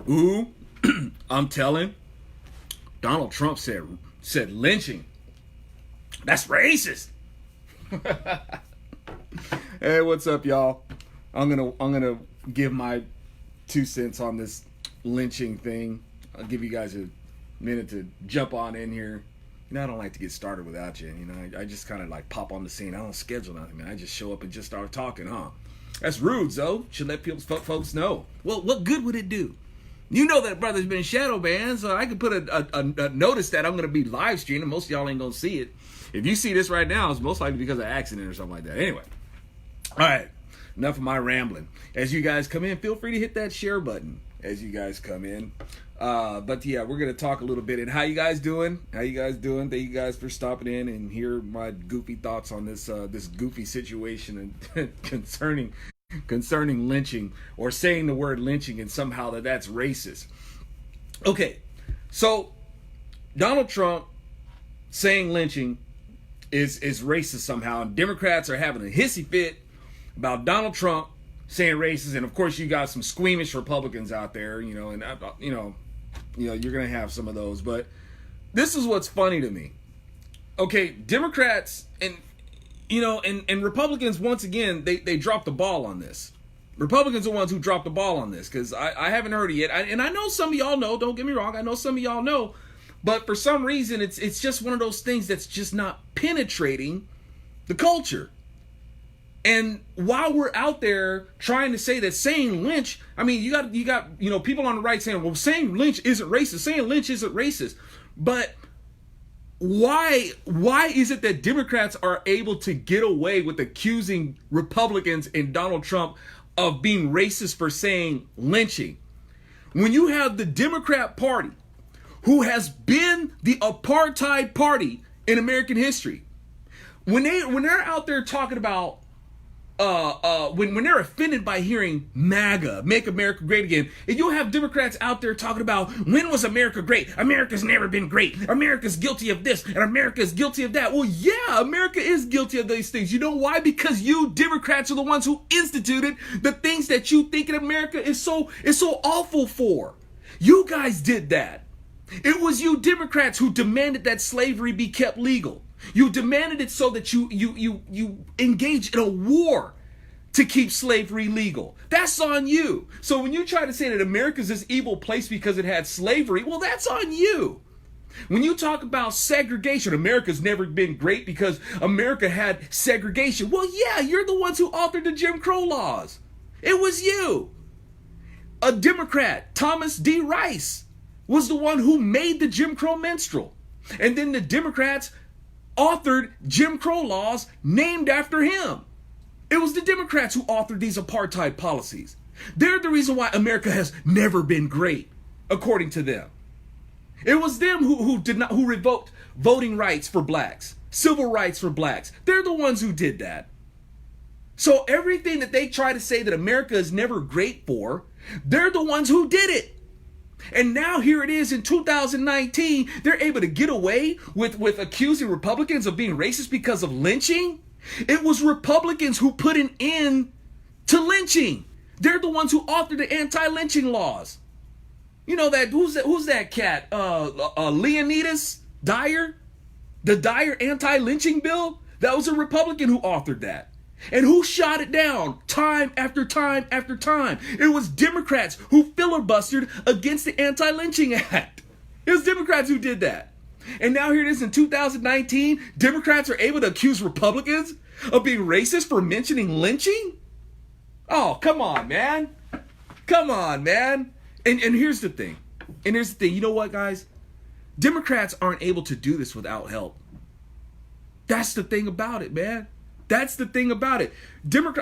Ooh, I'm telling. Donald Trump said lynching. That's racist. Hey, what's up, y'all? I'm gonna give my 2 cents on this lynching thing. I'll give you guys a minute to jump on in here. I don't like to get started without you. I just kind of like pop on the scene. I don't schedule nothing, man. I just show up and just start talking, huh? That's rude, Zoe. Should let folks know. Well, what good would it do? You know that brother's been shadow banned, so I could put a notice that I'm going to be live streaming. Most of y'all ain't going to see it. If you see this right now, it's most likely because of accident or something like that. Anyway, all right, enough of my rambling. As you guys come in, feel free to hit that share button as you guys come in. But yeah, we're going to talk a little bit. And how you guys doing? Thank you guys for stopping in and hear my goofy thoughts on this goofy situation and concerning lynching, or saying the word lynching and somehow that's racist. Okay, so Donald Trump saying lynching is racist somehow, and Democrats are having a hissy fit about Donald Trump saying racist, and of course you got some squeamish Republicans out there, and you're gonna have some of those. But this is what's funny to me. Okay, Democrats and Republicans, once again, they dropped the ball on this. Republicans are the ones who dropped the ball on this, because I haven't heard it yet. And I know some of y'all know, don't get me wrong, I know some of y'all know, but for some reason, it's just one of those things that's just not penetrating the culture. And while we're out there trying to say that saying lynch, I mean, you got people on the right saying, well, saying lynch isn't racist, saying lynch isn't racist. But why is it that Democrats are able to get away with accusing Republicans and Donald Trump of being racist for saying lynching, when you have the Democrat Party, who has been the apartheid party in American history, when they're out there talking about when they're offended by hearing MAGA, Make America Great Again, and you'll have Democrats out there talking about, when was America great? America's never been great. America's guilty of this, and America's guilty of that. Well, yeah, America is guilty of these things. You know why? Because you Democrats are the ones who instituted the things that you think in America is so awful for. You guys did that. It was you Democrats who demanded that slavery be kept legal. You demanded it so that you engage in a war to keep slavery legal. That's on you. So when you try to say that America's this evil place because it had slavery, well, that's on you. When you talk about segregation, America's never been great because America had segregation. Well, yeah, you're the ones who authored the Jim Crow laws. It was you. A Democrat, Thomas D. Rice, was the one who made the Jim Crow minstrel. And then the Democrats authored Jim Crow laws named after him. It was the Democrats who authored these apartheid policies. They're the reason why America has never been great, according to them. It was them who revoked voting rights for blacks, civil rights for blacks. They're the ones who did that. So everything that they try to say that America is never great for, they're the ones who did it. And now here it is in 2019, they're able to get away with accusing Republicans of being racist because of lynching. It was Republicans who put an end to lynching. They're the ones who authored the anti-lynching laws. You know that who's that cat? Leonidas Dyer? The Dyer anti-lynching bill? That was a Republican who authored that. And who shot it down time after time after time? It was Democrats who filibustered against the Anti-Lynching Act. It was Democrats who did that. And now here it is in 2019, Democrats are able to accuse Republicans of being racist for mentioning lynching? Oh, come on, man. Come on, man. And here's the thing. You know what, guys? Democrats aren't able to do this without help. That's the thing about it, man. That's the thing about it.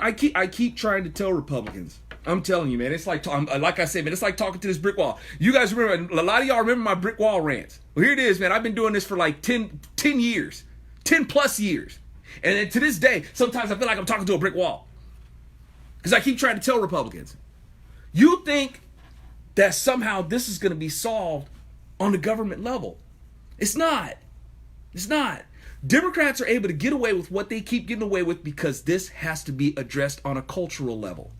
I keep trying to tell Republicans. I'm telling you, man. It's like I said, man. It's like talking to this brick wall. You guys remember? A lot of y'all remember my brick wall rants. Well, here it is, man. I've been doing this for like 10 years, 10 plus years, and then to this day, sometimes I feel like I'm talking to a brick wall because I keep trying to tell Republicans. You think that somehow this is going to be solved on the government level? It's not. It's not. Democrats are able to get away with what they keep getting away with because this has to be addressed on a cultural level.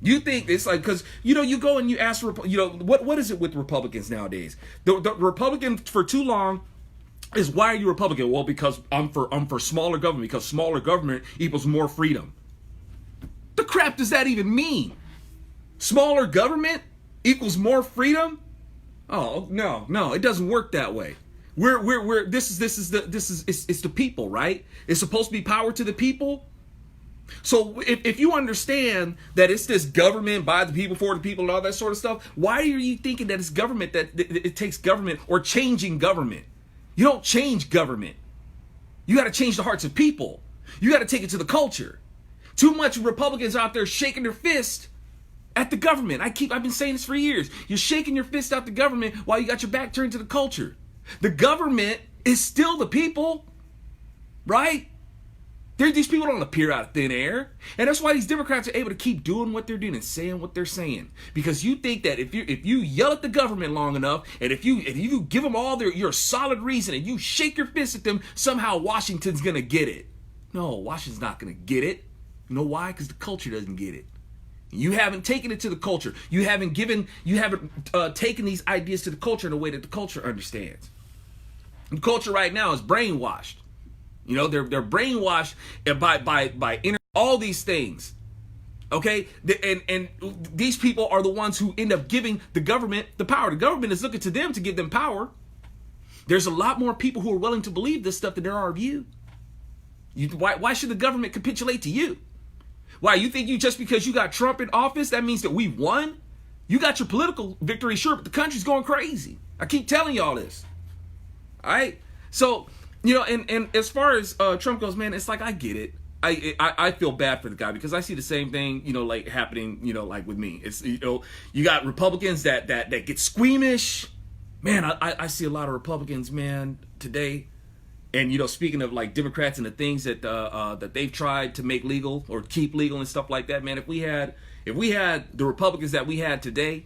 You think it's like, because you go and you ask what is it with Republicans nowadays? The Republican for too long is, why are you Republican? Well, because I'm for smaller government, because smaller government equals more freedom. The crap does that even mean? Smaller government equals more freedom? Oh, no, it doesn't work that way. It's the people, right? It's supposed to be power to the people. So if you understand that it's this government by the people, for the people, and all that sort of stuff, why are you thinking that it's government, that it takes government or changing government? You don't change government. You got to change the hearts of people. You got to take it to the culture. Too much Republicans out there shaking their fist at the government. I've been saying this for years. You're shaking your fist at the government while you got your back turned to the culture. The government is still the people, right? These people don't appear out of thin air. And that's why these Democrats are able to keep doing what they're doing and saying what they're saying. Because you think that if you yell at the government long enough, and if you give them all your solid reason, and you shake your fist at them, somehow Washington's going to get it. No, Washington's not going to get it. You know why? Because the culture doesn't get it. You haven't taken it to the culture. You haven't taken these ideas to the culture in a way that the culture understands. The culture right now is brainwashed. They're brainwashed by all these things. Okay? And these people are the ones who end up giving the government the power. The government is looking to them to give them power. There's a lot more people who are willing to believe this stuff than there are of you. Why should the government capitulate to you? Why, you think just because you got Trump in office, that means that we won? You got your political victory, sure, but the country's going crazy. I keep telling you all this. All right? So, and as far as Trump goes, man, it's like, I get it. I feel bad for the guy, because I see the same thing, like happening, like with me. It's, you got Republicans that get squeamish. Man, I see a lot of Republicans, man, today. And, speaking of like Democrats and the things that they've tried to make legal or keep legal and stuff like that, man, if we had the Republicans that we had today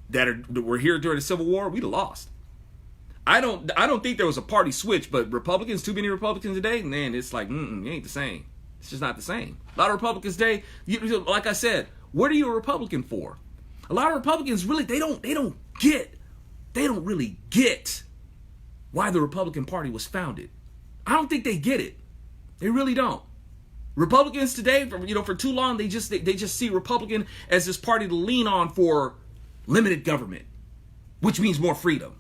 that were here during the Civil War, we'd have lost. I don't think there was a party switch, but Republicans, too many Republicans today, man, it's like, it ain't the same. It's just not the same. A lot of Republicans today, like I said, what are you a Republican for? A lot of Republicans really, they don't really get why the Republican Party was founded. I don't think they get it. They really don't. Republicans today, for too long, they just see Republican as this party to lean on for limited government, which means more freedom,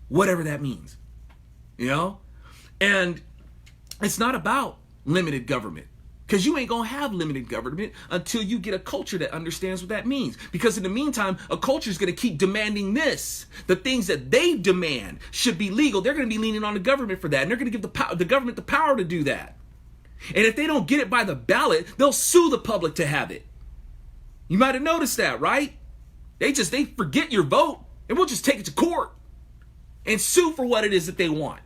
whatever that means. And it's not about limited government, because you ain't gonna have limited government until you get a culture that understands what that means. Because in the meantime, a culture is gonna keep demanding this. The things that they demand should be legal. They're gonna be leaning on the government for that, and they're gonna give the government the power to do that. And if they don't get it by the ballot, they'll sue the public to have it. You might have noticed that, right? They forget your vote, and we'll just take it to court and sue for what it is that they want.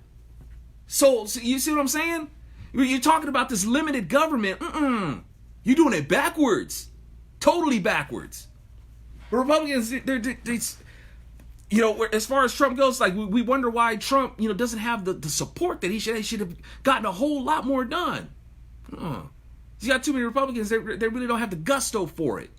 So you see what I'm saying? You're talking about this limited government. You're doing it backwards. Totally backwards. The Republicans, as far as Trump goes, like we wonder why Trump, doesn't have the support that he should have gotten a whole lot more done. He's got too many Republicans. They really don't have the gusto for it.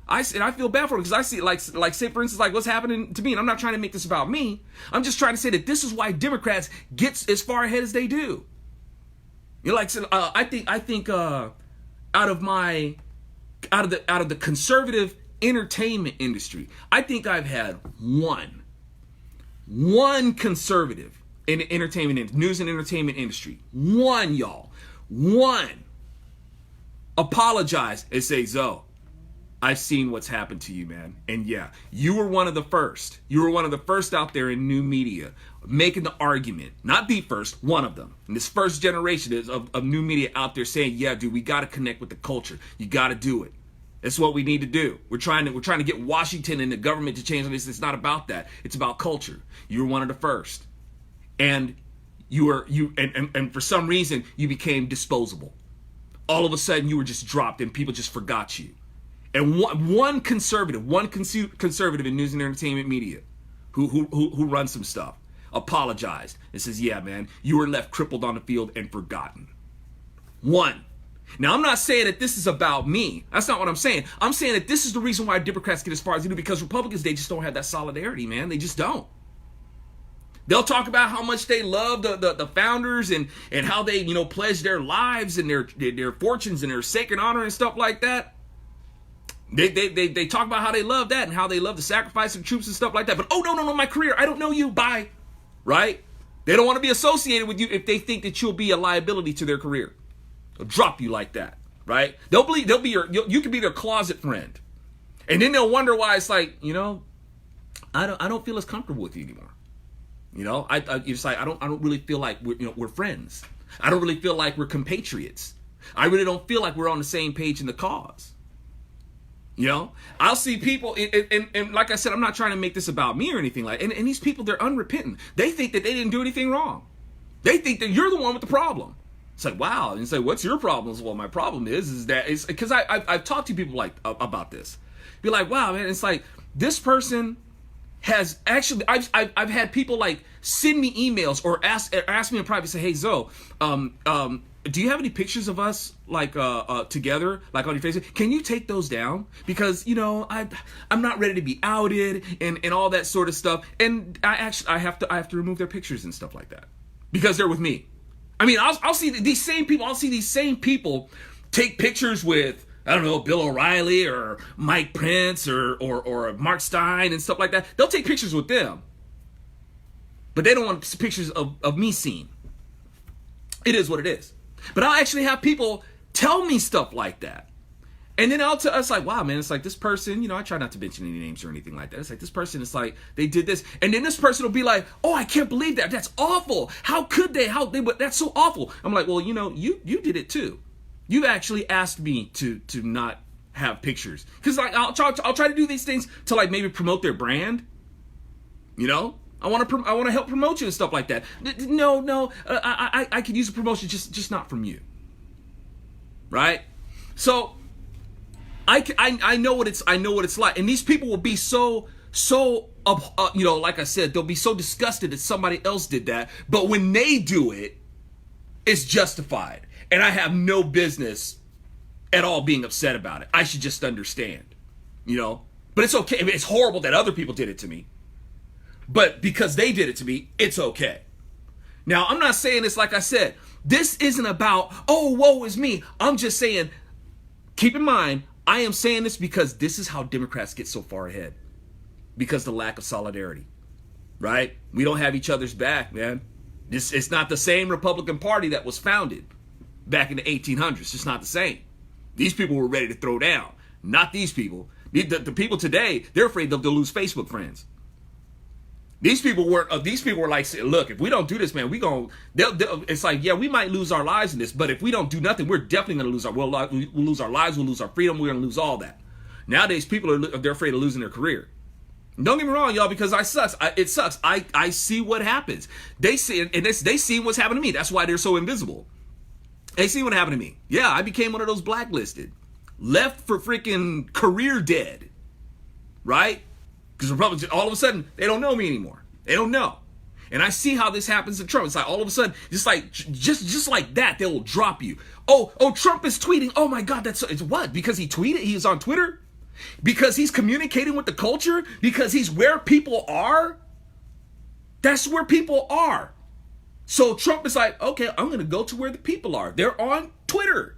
I feel bad for it, because I see like say for instance, like what's happening to me, and I'm not trying to make this about me. I'm just trying to say that this is why Democrats get as far ahead as they do. I think out of the conservative entertainment industry, I think I've had one conservative in the entertainment news and entertainment industry. One apologize and say, Zoe, I've seen what's happened to you, man. And yeah, you were one of the first. You were one of the first out there in new media making the argument. Not the first, one of them. And this first generation of new media out there saying, yeah, dude, we got to connect with the culture. You got to do it. That's what we need to do. We're trying to get Washington and the government to change this. It's not about that. It's about culture. You were one of the first. And and for some reason you became disposable. All of a sudden you were just dropped and people just forgot you. And one conservative in news and entertainment media who runs some stuff apologized and says, yeah, man, you were left crippled on the field and forgotten. One. Now, I'm not saying that this is about me. That's not what I'm saying. I'm saying that this is the reason why Democrats get as far as they do, because Republicans, they just don't have that solidarity, man. They just don't. They'll talk about how much they love the founders and how they, pledge their lives and their fortunes and their sacred honor and stuff like that. They talk about how they love that and how they love the sacrifice of troops and stuff like that. But, oh, no, my career, I don't know you, bye. Right? They don't want to be associated with you if they think that you'll be a liability to their career. They'll drop you like that, right? They'll be you can be their closet friend. And then they'll wonder why it's like, I don't feel as comfortable with you anymore. It's like I don't really feel like we're friends. I don't really feel like we're compatriots. I really don't feel like we're on the same page in the cause. I'll see people, and like I said, I'm not trying to make this about me or anything like. And these people, they're unrepentant. They think that they didn't do anything wrong. They think that you're the one with the problem. It's like, wow. And you say, what's your problem? Well, my problem is that it's because I've talked to people like about this. Be like, wow, man. It's like this person has actually. I've had people like send me emails or ask me in private, say, hey, Zoe, do you have any pictures of us like together, like on your Facebook? Can you take those down? Because I'm not ready to be outed and all that sort of stuff. And I have to remove their pictures and stuff like that because they're with me. I mean, I'll see these same people. I'll see these same people take pictures with, I don't know, Bill O'Reilly or Mike Pence or Mark Stein and stuff like that. They'll take pictures with them, but they don't want pictures of me seen. It is what it is. But I'll actually have people tell me stuff like that. And then it's like, wow, man, it's like this person, I try not to mention any names or anything like that. It's like this person, it's like they did this. And then this person will be like, oh, I can't believe that. That's awful. How could they? But that's so awful. I'm like, well, you did it too. You actually asked me to not have pictures. Because like I'll try to do these things to like maybe promote their brand. I want to help promote you and stuff like that. No, I could use a promotion, just not from you, right? So I know what it's like, and these people will be so like I said, they'll be so disgusted that somebody else did that, but when they do it, it's justified, and I have no business at all being upset about it. I should just understand, But it's okay. It's horrible that other people did it to me. But because they did it to me, it's okay. Now, I'm not saying this, like I said, this isn't about, oh, woe is me. I'm just saying, keep in mind, I am saying this because this is how Democrats get so far ahead. Because the lack of solidarity, right? We don't have each other's back, man. It's not the same Republican Party that was founded back in the 1800s. It's not the same. These people were ready to throw down. Not these people. The people today, they're afraid they'll lose Facebook friends. These people were like, look, if we don't do this, man, it's like, yeah, we might lose our lives in this, but if we don't do nothing, we're definitely going to lose we'll lose our lives, we'll lose our freedom, we're going to lose all that. Nowadays, people they're afraid of losing their career. Don't get me wrong, y'all, because it sucks. I see what happens. They see what's happened to me. That's why they're so invisible. They see what happened to me. Yeah, I became one of those blacklisted. Left for freaking career dead. Right? Because Republicans, all of a sudden, they don't know me anymore. They don't know. And I see how this happens to Trump. It's like all of a sudden, just like that, they will drop you. Oh, Trump is tweeting. Oh my God, it's what? Because he tweeted? He's on Twitter? Because he's communicating with the culture? Because he's where people are? That's where people are. So Trump is like, okay, I'm going to go to where the people are. They're on Twitter.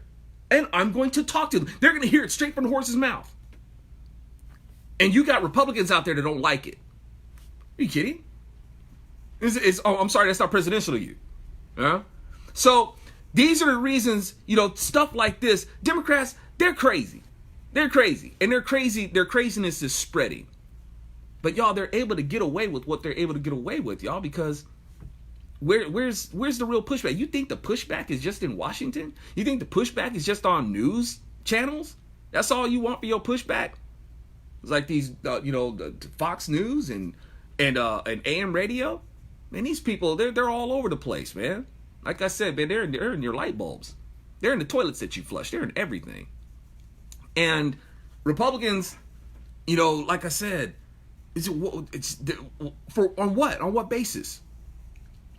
And I'm going to talk to them. They're going to hear it straight from the horse's mouth. And you got Republicans out there that don't like it. Are you kidding? I'm sorry, that's not presidential of you. So these are the reasons, stuff like this. Democrats, they're crazy. They're crazy. And their craziness is spreading. But y'all, they're able to get away with what they're able to get away with, y'all, because where's the real pushback? You think the pushback is just in Washington? You think the pushback is just on news channels? That's all you want for your pushback? It's like these, the Fox News and AM radio. Man, these people, they're all over the place, man. Like I said, man, they're in your light bulbs. They're in the toilets that you flush. They're in everything. And Republicans, like I said, on what? On what basis?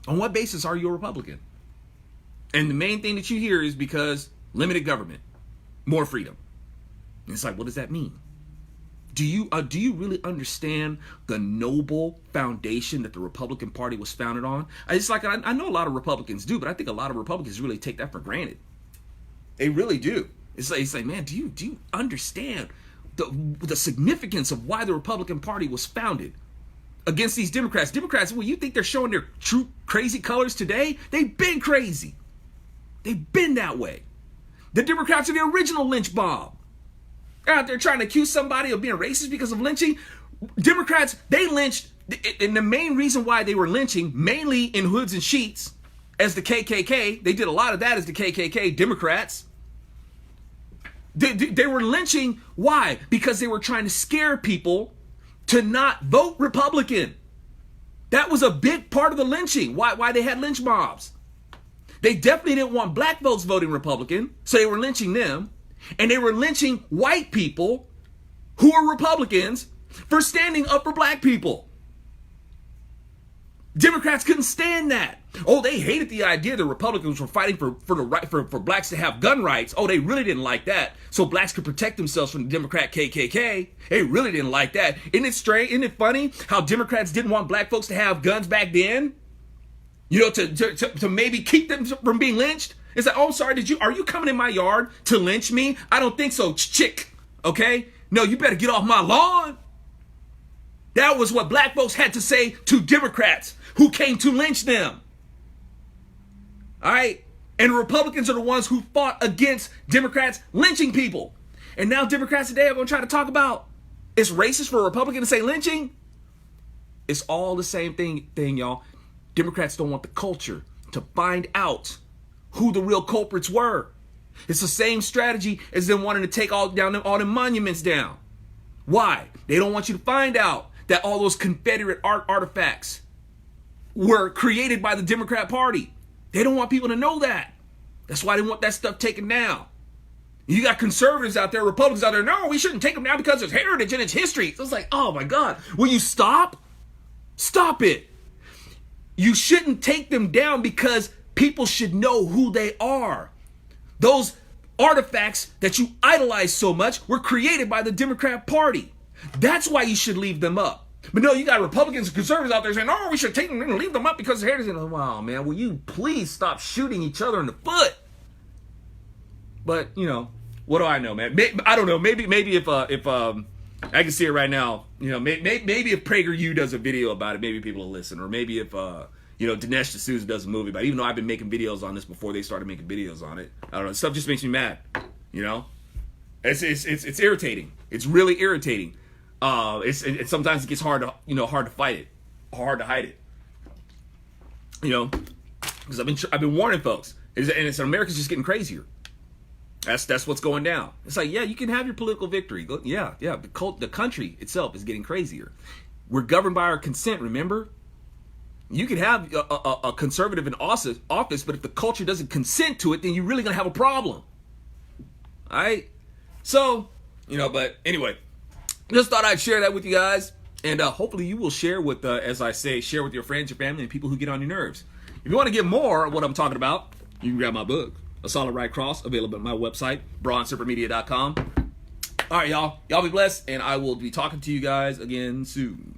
On what basis are you a Republican? And the main thing that you hear is because limited government, more freedom. And it's like, what does that mean? Do you really understand the noble foundation that the Republican Party was founded on? It's like, I know a lot of Republicans do, but I think a lot of Republicans really take that for granted. They really do. It's like, man, do you understand the significance of why the Republican Party was founded against these Democrats? Democrats, well, you think they're showing their true crazy colors today? They've been crazy. They've been that way. The Democrats are the original lynch mob. They're out there trying to accuse somebody of being racist because of lynching. Democrats, they lynched, and the main reason why they were lynching, mainly in hoods and sheets, as the KKK, they did a lot of that as the KKK, Democrats. They were lynching, why? Because they were trying to scare people to not vote Republican. That was a big part of the lynching, why they had lynch mobs. They definitely didn't want black votes voting Republican, so they were lynching them. And they were lynching white people who are Republicans for standing up for black people. Democrats couldn't stand that. Oh, they hated the idea that Republicans were fighting for the right for blacks to have gun rights. Oh, they really didn't like that. So blacks could protect themselves from the Democrat KKK. They really didn't like that. Isn't it strange? Isn't it funny how Democrats didn't want black folks to have guns back then? You know, to maybe keep them from being lynched. It's like, oh, sorry, are you coming in my yard to lynch me? I don't think so, chick. Okay? No, you better get off my lawn. That was what black folks had to say to Democrats who came to lynch them. All right? And Republicans are the ones who fought against Democrats lynching people. And now Democrats today are going to try to talk about it's racist for a Republican to say lynching. It's all the same thing, y'all. Democrats don't want the culture to find out who the real culprits were. It's the same strategy as them wanting to take all the monuments down. Why? They don't want you to find out that all those Confederate artifacts were created by the Democrat Party. They don't want people to know that. That's why they want that stuff taken down. You got conservatives out there, Republicans out there, no, we shouldn't take them down because it's heritage and it's history. So it's like, oh my God, will you stop? Stop it. You shouldn't take them down because people should know who they are. Those artifacts that you idolize so much were created by the Democrat Party. That's why you should leave them up. But no, you got Republicans and conservatives out there saying, no, we should take them and leave them up because of heritage. Wow, man, will you please stop shooting each other in the foot? But, you know, what do I know, man? I don't know. Maybe if I can see it right now, you know, maybe if PragerU does a video about it, maybe people will listen. Or maybe if, you know, Dinesh D'Souza does a movie about it. Even though I've been making videos on this before they started making videos on it. I don't know. Stuff just makes me mad, you know? It's irritating. It's really irritating. It's sometimes it gets hard to fight it, hard to hide it. You know, because I've been warning folks, and America's just getting crazier. That's what's going down. It's like, yeah, you can have your political victory. Yeah. The country itself is getting crazier. We're governed by our consent. Remember, you can have a conservative in office, but if the culture doesn't consent to it, then you're really gonna have a problem. All right. So, you know, but anyway. Just thought I'd share that with you guys, and hopefully you will share with, as I say, share with your friends, your family, and people who get on your nerves. If you want to get more of what I'm talking about, you can grab my book, A Solid Right Cross, available at my website, bronzesupermedia.com. All right, y'all. Y'all be blessed, and I will be talking to you guys again soon.